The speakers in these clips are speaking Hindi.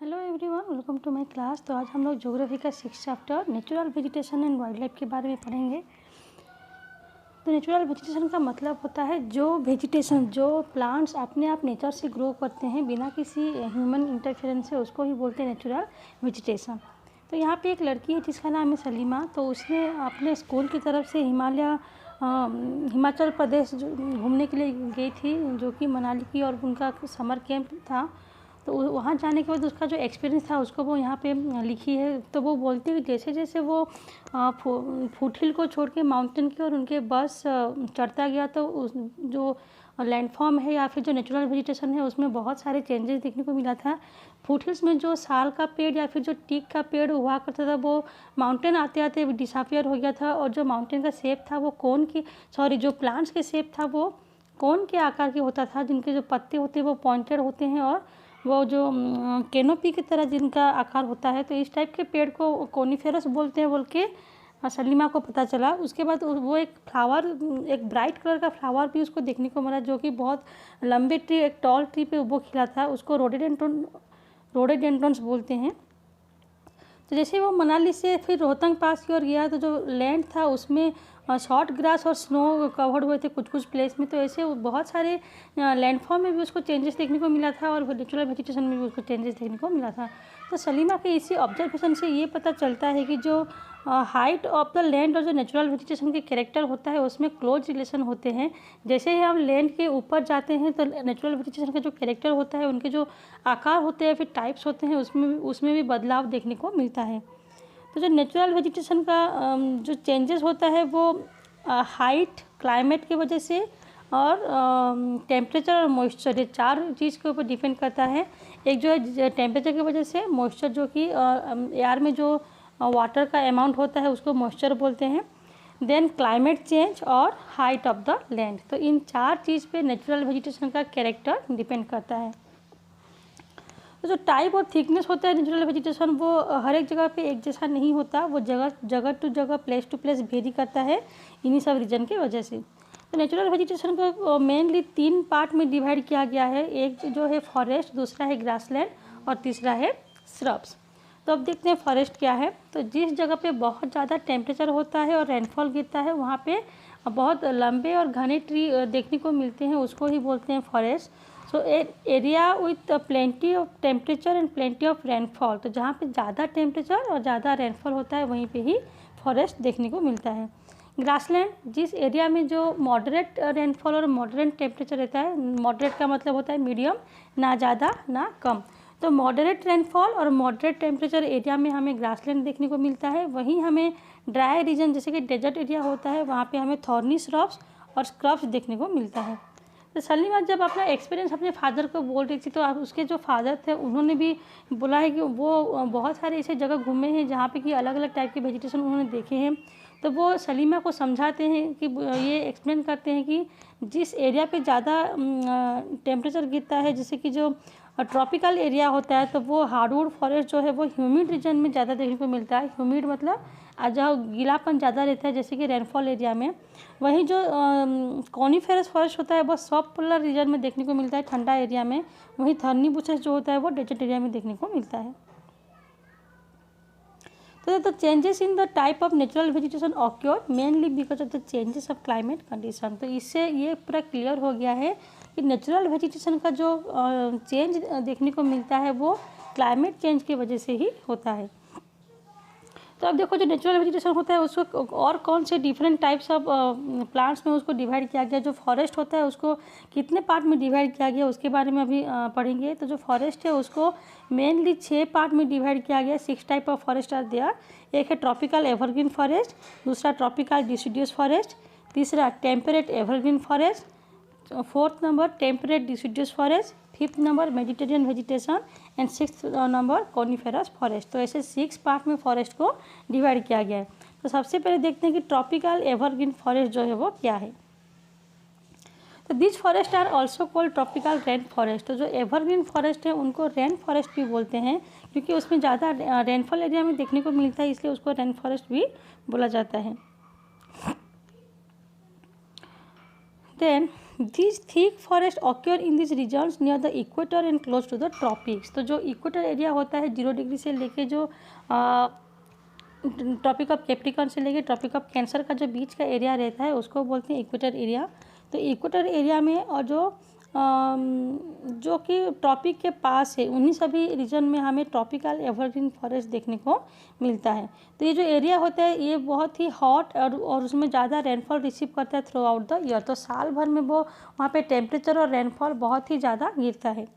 Hello everyone, welcome to my class. तो आज हम लोग ज्योग्राफी का 6th chapter natural vegetation and wild life के बारे में पढ़ेंगे। तो नेचुरल वेजिटेशन का मतलब होता है जो वेजिटेशन, जो प्लांट्स अपने आप नेचर से ग्रो करते हैं बिना किसी ह्यूमन इंटरफेरेंस से, उसको ही बोलते हैं नेचुरल वेजिटेशन। तो यहाँ पे एक लड़की है जिसका नाम है सलीमा। तो उसने अपने स्कूल की तरफ से हिमाचल प्रदेश घूमने के लिए गई थी, जो कि मनाली की, और उनका समर कैंप था। तो वहाँ जाने के बाद उसका जो एक्सपीरियंस था उसको वो यहाँ पे लिखी है। तो वो बोलती है जैसे जैसे वो फुटहिल को छोड़ के माउंटेन की और उनके बस चढ़ता गया, तो उस जो लैंडफॉर्म है या फिर जो नेचुरल वेजिटेशन है उसमें बहुत सारे चेंजेस देखने को मिला था। फुटहिल्स में जो साल का पेड़ या फिर जो टीक का पेड़ हुआ करता था वो माउंटेन आते आते डिसअपियर हो गया था, और जो माउंटेन का शेप था वो जो प्लांट्स के शेप था वो कोन के आकार के होता था, जिनके जो पत्ते होते हैं वो पॉइंटेड होते हैं, और वो जो कैनोपी की तरह जिनका आकार होता है। तो इस टाइप के पेड़ को कोनिफेरस बोलते हैं बोल के सलीमा को पता चला। उसके बाद वो एक ब्राइट कलर का फ्लावर भी उसको देखने को मिला, जो कि बहुत लंबे ट्री, एक टॉल ट्री पे वो खिला था। उसको रोडेडेंड्रॉन्स बोलते हैं। तो जैसे वो मनाली से फिर रोहतंग पास की ओर गया, तो जो लैंड था उसमें शॉर्ट ग्रास और स्नो कवर्ड हुए थे कुछ कुछ प्लेस में। तो ऐसे बहुत सारे लैंडफॉर्म में भी उसको चेंजेस देखने को मिला था, और नेचुरल वेजिटेशन में भी उसको चेंजेस देखने को मिला था। तो सलीमा के इसी ऑब्जर्वेशन से ये पता चलता है कि जो हाइट ऑफ द लैंड और जो नेचुरल वेजिटेशन के कैरेक्टर होता है उसमें क्लोज रिलेशन होते हैं। जैसे ही हम लैंड के ऊपर जाते हैं तो नेचुरल वेजिटेशन का जो कैरेक्टर होता है, उनके जो आकार होते हैं, फिर टाइप्स होते हैं, उसमें भी बदलाव देखने को मिलता है। तो जो नेचुरल वेजिटेशन का जो चेंजेस होता है वो हाइट, क्लाइमेट की वजह से, और टेम्परेचर और मॉइस्चर, ये चार चीज़ के ऊपर डिपेंड करता है। एक जो है टेम्परेचर की वजह से, मॉइस्चर जो कि एयर में जो वाटर का अमाउंट होता है उसको मॉइस्चर बोलते हैं, देन क्लाइमेट चेंज और हाइट ऑफ द लैंड। तो इन चार चीज़ पे नेचुरल वेजिटेशन का कैरेक्टर डिपेंड करता है। तो जो टाइप और थिकनेस होता है नेचुरल वेजिटेशन, वो हर एक जगह पे एक जैसा नहीं होता, वो जगह टू जगह, प्लेस टू प्लेस वेरी करता है इन्हीं सब रीजन की वजह से। तो नेचुरल वेजिटेशन को मेनली 3 पार्ट में डिवाइड किया गया है। एक जो है फॉरेस्ट, दूसरा है ग्रासलैंड, और तीसरा है श्रब्स। तो अब देखते हैं फॉरेस्ट क्या है। तो जिस जगह पे बहुत ज़्यादा टेम्परेचर होता है और रेनफॉल गिरता है, वहाँ पे बहुत लंबे और घने ट्री देखने को मिलते हैं, उसको ही बोलते हैं forest. So area with plenty of temperature and plenty of rainfall. तो जहाँ पे ज़्यादा टेम्परेचर और ज़्यादा रेनफॉल होता है वहीं पे ही फॉरेस्ट देखने को मिलता है। ग्रासलैंड, जिस एरिया में जो मॉडरेट रेनफॉल और मॉडरेट टेम्परेचर रहता है, मॉडरेट का मतलब होता है मीडियम, ना ज़्यादा ना कम। तो मॉडरेट रेनफॉल और मॉडरेट टेम्परेचर एरिया में हमें ग्रासलैंड देखने को मिलता है। वहीं हमें ड्राई रीजन जैसे कि डेजर्ट एरिया होता है, वहाँ पे हमें थॉर्नी श्रब्स और स्क्रब्स देखने को मिलता है। तो सलीमा जब अपना एक्सपीरियंस अपने फादर को बोल रही थी, तो उसके जो फादर थे उन्होंने भी बोला है कि वो बहुत सारे ऐसे जगह घूमे हैं जहाँ पे कि अलग अलग टाइप के वेजिटेशन उन्होंने देखे हैं। तो वो सलीमा को समझाते हैं कि ये एक्सप्लेन करते हैं कि जिस एरिया पे ज़्यादा टेम्परेचर गिरता है, जैसे कि जो ट्रॉपिकल एरिया होता है, तो वो हार्डवुड फॉरेस्ट जो है वो ह्यूमिड रीजन में ज़्यादा देखने को मिलता है। ह्यूमिड मतलब जहाँ गीलापन ज़्यादा रहता है, जैसे कि रेनफॉल एरिया में। वहीं जो कॉनिफेरस फॉरेस्ट होता है वो सब पोलर रीजन में देखने को मिलता है, ठंडा एरिया में। वहीं थर्नी बुशेस जो होता है वो डेजर्ट एरिया में देखने को मिलता है। तो the changes in the type of natural vegetation occur mainly because of the changes of climate condition. तो इससे ये पूरा क्लियर हो गया है कि नेचुरल वेजिटेशन का जो चेंज देखने को मिलता है वो क्लाइमेट चेंज की वजह से ही होता है। तो अब देखो, जो नेचुरल वेजिटेशन होता है उसको और कौन से डिफरेंट टाइप्स ऑफ प्लांट्स में उसको डिवाइड किया गया। जो फॉरेस्ट होता है उसको कितने पार्ट में डिवाइड किया गया उसके बारे में अभी पढ़ेंगे। तो जो फॉरेस्ट है उसको मेनली 6 पार्ट में डिवाइड किया गया। 6 type of forest are there. एक है ट्रॉपिकल एवरग्रीन फॉरेस्ट, दूसरा ट्रॉपिकल डिसिडियस फॉरेस्ट, तीसरा temperate evergreen forest, 4th number temperate deciduous forest, 5th number Mediterranean vegetation, and 6th number coniferous forest. तो ऐसे 6 पार्ट में फॉरेस्ट को डिवाइड किया गया है। तो सबसे पहले देखते हैं कि ट्रॉपिकल एवरग्रीन फॉरेस्ट जो है वो क्या है। तो this forest are also called tropical rain forest. तो जो एवरग्रीन फॉरेस्ट है उनको रेन फॉरेस्ट भी बोलते हैं, क्योंकि उसमें ज़्यादा रेनफॉल एरिया में देखने को मिलता है, इसलिए उसको रेन फॉरेस्ट भी बोला जाता है। Then These thick forests occur in these regions near the equator and close to the tropics। तो जो इक्वेटर एरिया होता है 0 डिग्री से लेके जो ट्रॉपिक ऑफ कैप्रिकॉर्न से लेके ट्रॉपिक ऑफ कैंसर का जो बीच का एरिया रहता है उसको बोलते हैं इक्वेटर एरिया। तो इक्वेटर एरिया में और जो कि ट्रॉपिक के पास है उन्हीं सभी रीजन में हमें ट्रॉपिकल एवरग्रीन फॉरेस्ट देखने को मिलता है। तो ये जो एरिया होता है ये बहुत ही हॉट और उसमें ज़्यादा रेनफॉल रिसीव करता है थ्रू आउट द ईयर। तो साल भर में वो वहाँ पे टेम्परेचर और रेनफॉल बहुत ही ज़्यादा गिरता है।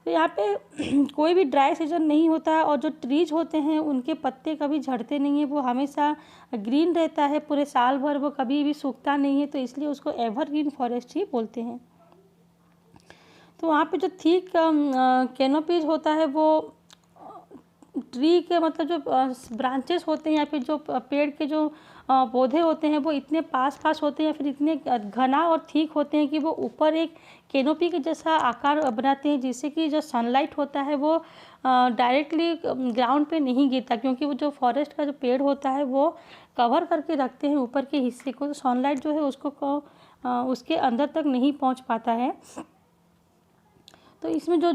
तो यहाँ पे कोई भी ड्राई सीजन नहीं होता है और जो ट्रीज होते हैं उनके पत्ते कभी झड़ते नहीं हैं, वो हमेशा ग्रीन रहता है पूरे साल भर, वो कभी भी सूखता नहीं है। तो इसलिए उसको एवरग्रीन फॉरेस्ट ही बोलते हैं। तो वहाँ पे जो थिक कैनोपीज होता है वो ट्री के मतलब जो ब्रांचेस होते हैं या फिर जो पेड़ के जो पौधे होते हैं वो इतने पास होते हैं या फिर इतने घना और ठीक होते हैं कि वो ऊपर एक कैनोपी के जैसा आकार बनाते हैं, जिससे कि जो सनलाइट होता है वो डायरेक्टली ग्राउंड पे नहीं गिरता, क्योंकि वो जो फॉरेस्ट का जो पेड़ होता है वो कवर करके रखते हैं ऊपर के हिस्से को। तो सनलाइट जो है उसको उसके अंदर तक नहीं पहुंच पाता है। तो इसमें जो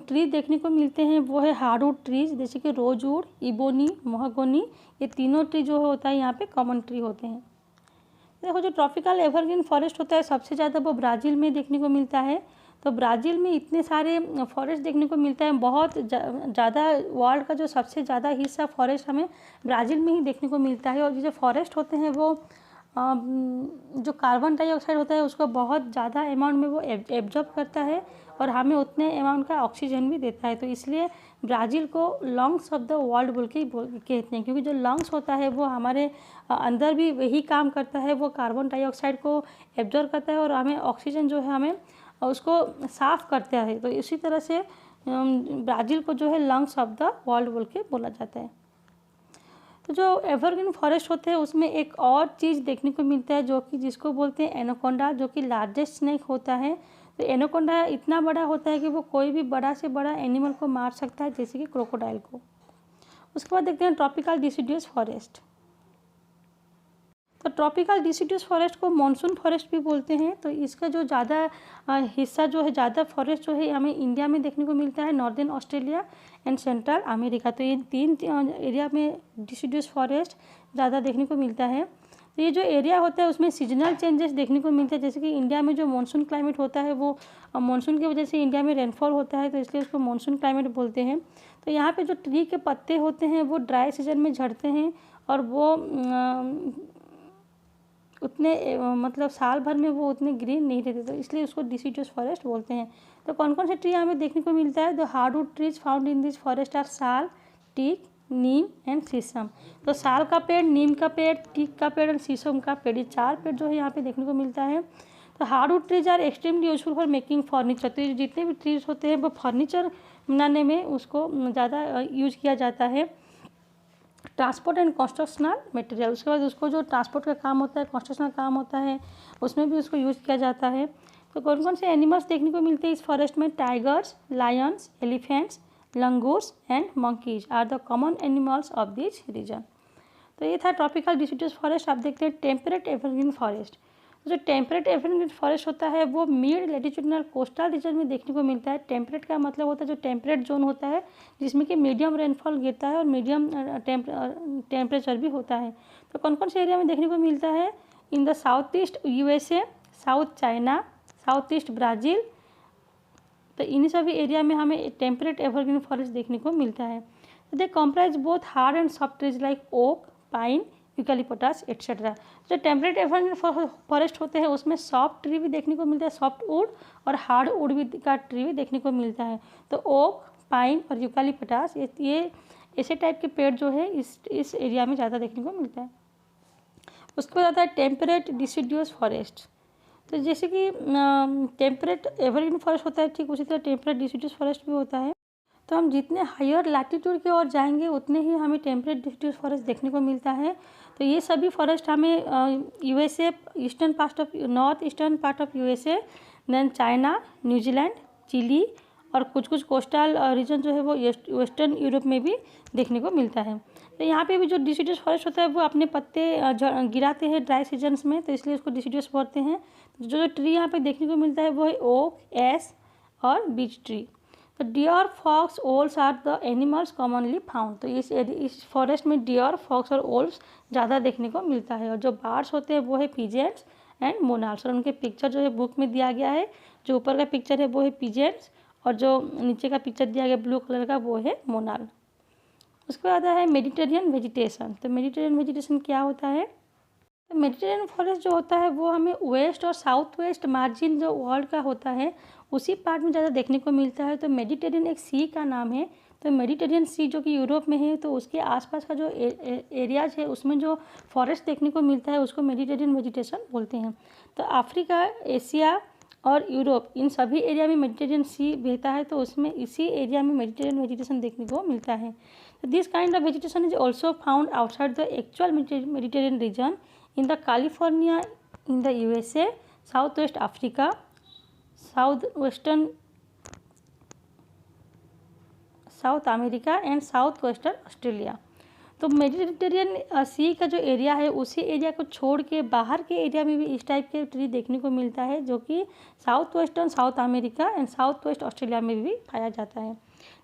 ट्री देखने को मिलते हैं वो है हार्डवुड ट्रीज, जैसे कि रोजवुड, इबोनी, मोहगोनी, ये तीनों ट्री जो होता है यहाँ पे कॉमन ट्री होते हैं। देखो जो ट्रॉपिकल एवरग्रीन फॉरेस्ट होता है सबसे ज़्यादा वो ब्राज़ील में देखने को मिलता है। तो ब्राज़ील में इतने सारे फॉरेस्ट देखने को मिलता है, बहुत ज़्यादा, वर्ल्ड का जो सबसे ज़्यादा हिस्सा फॉरेस्ट हमें ब्राज़ील में ही देखने को मिलता है। और ये जो फॉरेस्ट होते हैं वो जो कार्बन डाइऑक्साइड होता है उसको बहुत ज़्यादा अमाउंट में वो एब्जॉर्ब करता है और हमें उतने अमाउंट का ऑक्सीजन भी देता है। तो इसलिए ब्राज़ील को लंग्स ऑफ द वर्ल्ड बोल के कहते हैं, क्योंकि जो लंग्स होता है वो हमारे अंदर भी वही काम करता है, वो कार्बन डाइऑक्साइड को एब्जॉर्ब करता है और हमें ऑक्सीजन जो है हमें उसको साफ़ करता है। तो इसी तरह से ब्राज़ील को जो है लंग्स ऑफ द वर्ल्ड बोल के बोला जाता है। तो जो एवरग्रीन फॉरेस्ट होते हैं उसमें एक और चीज़ देखने को मिलता है जो कि जिसको बोलते हैं एनाकोंडा, जो कि लार्जेस्ट स्नेक होता है। तो एनाकोंडा इतना बड़ा होता है कि वो कोई भी बड़ा से बड़ा एनिमल को मार सकता है, जैसे कि क्रोकोडाइल को। उसके बाद देखते हैं ट्रॉपिकल डिसिडुअस फॉरेस्ट। तो ट्रॉपिकल डिसिडुअस फॉरेस्ट को मॉनसून फॉरेस्ट भी बोलते हैं। तो इसका जो ज़्यादा हिस्सा जो है, ज़्यादा फॉरेस्ट जो है हमें इंडिया में देखने को मिलता है, northern Australia and central America. तो ये 3 एरिया में डिसिडुअस फॉरेस्ट ज़्यादा देखने को मिलता है। तो ये जो एरिया होता है उसमें सीजनल चेंजेस देखने को मिलते हैं, जैसे कि इंडिया में जो मानसून क्लाइमेट होता है वो मानसून की वजह से इंडिया में रेनफॉल होता है, तो इसलिए उसको मानसून क्लाइमेट बोलते हैं। तो यहाँ पे जो ट्री के पत्ते होते हैं वो ड्राई सीजन में झड़ते हैं और वो उतने मतलब साल भर में वो उतने ग्रीन नहीं रहते, तो इसलिए उसको डिसिडुअस फॉरेस्ट बोलते हैं। तो कौन कौन से ट्री हमें देखने को मिलता है? The hardwood trees found in this forest are sal, teak, neem and shisham. तो साल का पेड़, नीम का पेड़, टीक का पेड़ और शीशम का पेड़, ये 4 पेड़ जो है यहाँ पे देखने को मिलता है। तो hardwood trees are extremely useful for making furniture. तो जितने भी ट्रीज होते हैं वो फर्नीचर बनाने में उसको ज़्यादा यूज किया जाता है। ट्रांसपोर्ट एंड कंस्ट्रक्शनल मटेरियल, उसके बाद उसको जो ट्रांसपोर्ट का काम होता है, कंस्ट्रक्शनल काम होता है, उसमें भी उसको यूज़ किया जाता है। तो कौन कौन से एनिमल्स देखने को मिलते हैं इस फॉरेस्ट में? Tigers, lions, elephants, langurs and monkeys are the common animals of this region. तो ये था ट्रॉपिकल डिसिडुअस फॉरेस्ट। आप देखते हैं टेम्परेट एवरग्रीन फॉरेस्ट। जो टेम्परेट एवरग्रीन फॉरेस्ट होता है वो मिड लैटिट्यूडनल कोस्टल रीजन में देखने को मिलता है। टेम्परेट का मतलब होता है जो टेम्परेट जोन होता है जिसमें कि मीडियम रेनफॉल गिरता है और मीडियम टेम्परेचर भी होता है। तो कौन कौन से एरिया में देखने को मिलता है? In the south east USA, south China, south east Brazil. तो इन सभी एरिया में हमें टेम्परेट एवरग्रीन फॉरेस्ट देखने को मिलता है। तो they comprise both hard and soft trees like oak, pine, eucalyptus etcetera. जो टेम्परेट एवरग्रीन फॉरेस्ट होते हैं उसमें सॉफ्ट ट्री भी देखने को मिलता है, सॉफ्ट वुड, और हार्ड वुड भी का ट्री भी देखने को मिलता है। तो ओक, पाइन और यूकैलिप्टस ये ऐसे टाइप के पेड़ जो है इस एरिया में ज़्यादा देखने को मिलता है। उसके बाद आता है टेम्परेट डिसिडुअस फॉरेस्ट। तो जैसे कि टेम्परेट एवरग्रीन फॉरेस्ट होता है, ठीक उसी तरह टेम्परेट डिसिडुअस फॉरेस्ट भी होता है। तो हम जितने हायर लैटिट्यूड की ओर जाएंगे उतने ही हमें टेम्परेट डिसिडुअस फॉरेस्ट देखने को मिलता है। तो ये सभी फॉरेस्ट हमें USA, north eastern part of USA, then China, न्यूजीलैंड, चिली और कुछ कुछ कोस्टल रीजन जो है वो वेस्टर्न यूरोप में भी देखने को मिलता है। तो यहाँ पे भी जो डिसीडियस फॉरेस्ट होता है वो अपने पत्ते गिराते हैं ड्राई सीजन्स में, तो इसलिए उसको डिसीडियस बोलते हैं। जो जो ट्री यहाँ पे देखने को मिलता है वो है ओक, एस और बीच ट्री। तो deer, fox, owls are the animals commonly found. तो इस फॉरेस्ट में डियर, फॉक्स और ओल्स ज़्यादा देखने को मिलता है। और जो बर्ड्स होते हैं वो है पिजेंट्स एंड मोनाल्स। और उनके पिक्चर जो है बुक में दिया गया है। जो ऊपर का पिक्चर है वो है पिजेंट्स और जो नीचे का पिक्चर दिया गया ब्लू कलर का वो है मोनाल। उसके बाद है मेडिटेरियन वेजिटेशन। तो मेडिटेरियन वेजिटेशन क्या होता है? तो मेडिटेरियन फॉरेस्ट जो होता है वो हमें वेस्ट और साउथ वेस्ट मार्जिन जो वर्ल्ड का होता है उसी पार्ट में ज़्यादा देखने को मिलता है। तो मेडिटेरियन एक सी का नाम है। तो मेडिटेरियन सी जो कि यूरोप में है, तो उसके आसपास का जो एरियाज है उसमें जो फॉरेस्ट देखने को मिलता है उसको मेडिटेरियन वेजिटेशन बोलते हैं। तो अफ्रीका, एशिया और यूरोप, इन सभी एरिया में मेडिटेरियन सी बहता है, तो उसमें इसी एरिया में मेडिटेरियन वेजिटेशन देखने को मिलता है। तो this kind of vegetation is also found outside the actual Mediterranean reason in the California in the USA, south west Africa, south America and south western Australia. तो मेडिटेरियन सी का जो एरिया है उसी एरिया को छोड़ के बाहर के एरिया में भी इस टाइप के ट्री देखने को मिलता है, जो कि south western, South America and south west Australia में भी पाया जाता है।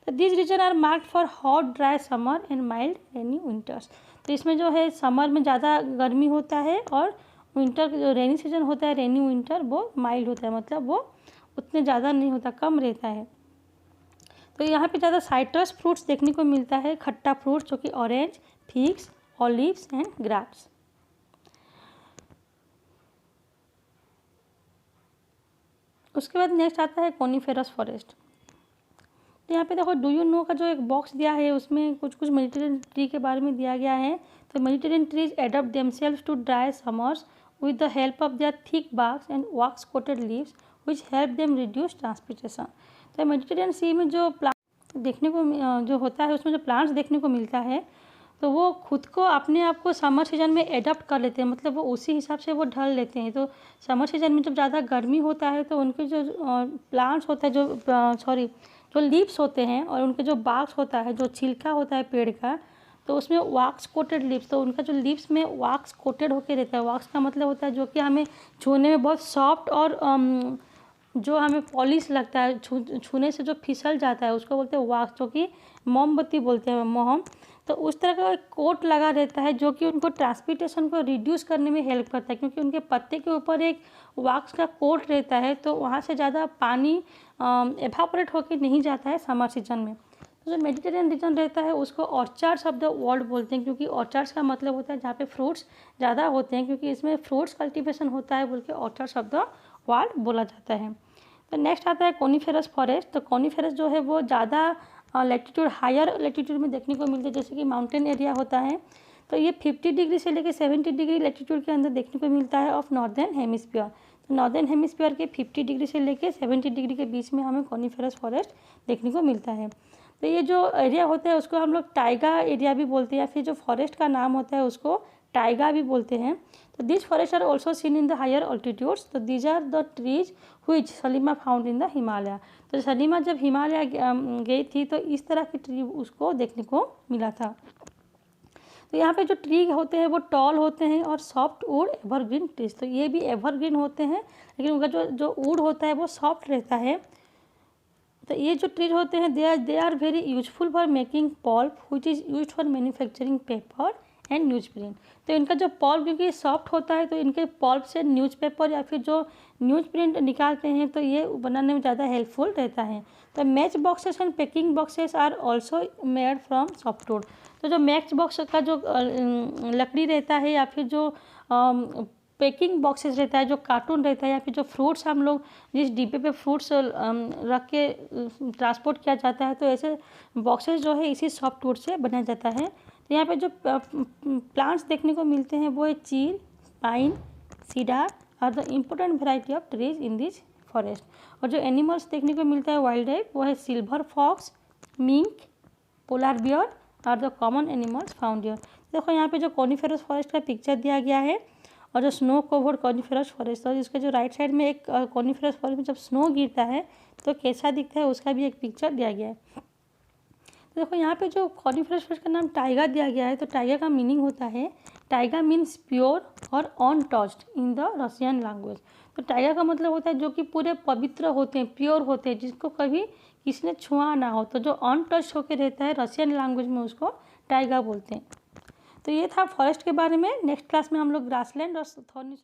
तो this region are marked for hot dry summer and mild rainy winters. तो इसमें जो है समर में ज़्यादा गर्मी होता है और विंटर जो रेनी सीजन होता है, रेनी विंटर, वो माइल्ड होता है, मतलब वो उतने ज़्यादा नहीं होता, कम रहता है। तो यहाँ पे ज़्यादा साइट्रस फ्रूट्स देखने को मिलता है, खट्टा फ्रूट्स, जो कि orange, figs, olives and grapes. उसके बाद नेक्स्ट आता है कोनिफेरस फॉरेस्ट। तो यहाँ पे देखो डू यू नो का जो एक बॉक्स दिया है उसमें कुछ कुछ मेडिटेरियन ट्री के बारे में दिया गया है। तो Mediterranean trees adapt themselves to dry summers with the help of their thick barks and wax coated leaves which help them reduce transpiration. तो मेडिटेरियन सी में जो प्लांट देखने को जो होता है उसमें जो प्लांट्स देखने को मिलता है तो वो खुद को अपने आप को समर सीजन में एडप्ट कर लेते हैं, मतलब वो उसी हिसाब से वो ढल लेते हैं। तो समर सीजन में जब ज़्यादा गर्मी होता है तो उनके जो प्लांट्स होता है, जो लीव्स होते हैं और उनके जो बार्क्स होता है, जो छिलका होता है पेड़ का, तो उसमें वैक्स कोटेड लीव्स, तो उनका जो लीव्स में वैक्स कोटेड होकर रहता है। वैक्स का मतलब होता है जो कि हमें छूने में बहुत सॉफ्ट और जो हमें पॉलिश लगता है, छूने से जो फिसल जाता है उसको बोलते हैं वैक्स, जो कि मोमबत्ती बोलते हैं, मोम। तो उस तरह का एक कोट लगा रहता है जो कि उनको ट्रांसपिरेशन को रिड्यूस करने में हेल्प करता है, क्योंकि उनके पत्ते के ऊपर एक वैक्स का कोट रहता है, तो वहाँ से ज़्यादा पानी एवापोरेट होकर नहीं जाता है समर सीजन में। तो जो मेडिटेरियन रीजन रहता है उसको ऑर्चार्ड्स ऑफ द वर्ल्ड बोलते हैं, क्योंकि ऑर्चार्ड्स का मतलब होता है जहाँ पे फ्रूट्स ज़्यादा होते हैं, क्योंकि इसमें फ्रूट्स कल्टिवेशन होता है बोल के ऑर्चार्ड्स ऑफ द वर्ल्ड बोला जाता है। तो नेक्स्ट आता है कोनिफेरस फॉरेस्ट। तो कोनिफेरस जो है वो ज़्यादा लैटिट्यूड, हायर लैटिट्यूड में देखने को मिलते हैं, जैसे कि माउंटेन एरिया होता है। तो ये 50 डिग्री से लेकर 70 डिग्री लैटिट्यूड के अंदर देखने को मिलता है ऑफ नॉर्दर्न हेमिस्फीयर। तो नॉर्दर्न हेमिस्फीयर के 50 डिग्री से लेकर 70 डिग्री के बीच में हमें कोनिफेरस फॉरेस्ट देखने को मिलता है। तो ये जो एरिया होता है उसको हम लोग टाइगा एरिया भी बोलते हैं, या फिर जो फॉरेस्ट का नाम होता है उसको टाइगा भी बोलते हैं। तो this forest are also seen in the higher altitudes. तो these are the trees which सलीमा फाउंड इन द हिमालय। तो सलीमा जब हिमालय गई थी तो इस तरह की ट्री उसको देखने को मिला था। तो यहाँ पे जो ट्री होते हैं वो टॉल होते हैं और सॉफ्ट वुड एवरग्रीन ट्रीज। तो ये भी एवरग्रीन होते हैं, लेकिन उनका जो वुड होता है वो सॉफ्ट रहता है। तो ये जो ट्रीज होते हैं they are very useful for making pulp which is used for manufacturing paper and newsprint. तो इनका जो पल्प क्योंकि सॉफ्ट होता है तो इनके पल्प से न्यूज़पेपर या फिर जो न्यूज़ प्रिंट निकालते हैं तो ये बनाने में ज़्यादा हेल्पफुल रहता है। तो match boxes and packing boxes are also made from softwood. तो जो मैच बॉक्स का जो लकड़ी रहता है या फिर जो पैकिंग बॉक्सेस रहता है, जो कार्टून रहता है, या फिर जो फ्रूट्स हम लोग जिस डिब्बे पे फ्रूट्स रख के ट्रांसपोर्ट किया जाता है, तो ऐसे बॉक्सेस जो है इसी सॉफ्टवुड से बनाया जाता है। तो यहाँ पे जो प्लांट्स देखने को मिलते हैं वो है चीर, पाइन, सीडर और the important variety of trees in this forest. और जो एनिमल्स देखने को मिलता है वाइल्ड लाइफ वो है silver fox, mink, polar bear और the common animals found here. देखो यहाँ पे जो कोनिफेरस फॉरेस्ट का पिक्चर दिया गया है और जो स्नो कवर्ड कॉनिफेरस फॉरेस्ट, और इसके जो राइट साइड में एक कॉनिफेरस फॉरेस्ट में जब स्नो गिरता है तो कैसा दिखता है उसका भी एक पिक्चर दिया गया है। तो देखो यहाँ पे जो कॉनिफेरस फॉरेस्ट का नाम टाइगा दिया गया है, तो टाइगा का मीनिंग होता है, टाइगा मीन्स प्योर और untouched in the Russian language. तो टाइगा का मतलब होता है जो कि पूरे पवित्र होते हैं, प्योर होते हैं, जिसको कभी किसी ने छुआ ना हो। तो जो अनटच्ड होकर रहता है रशियन लैंग्वेज में उसको टाइगा बोलते हैं। तो ये था फॉरेस्ट के बारे में। नेक्स्ट क्लास में हम लोग ग्रासलैंड और थॉर्नी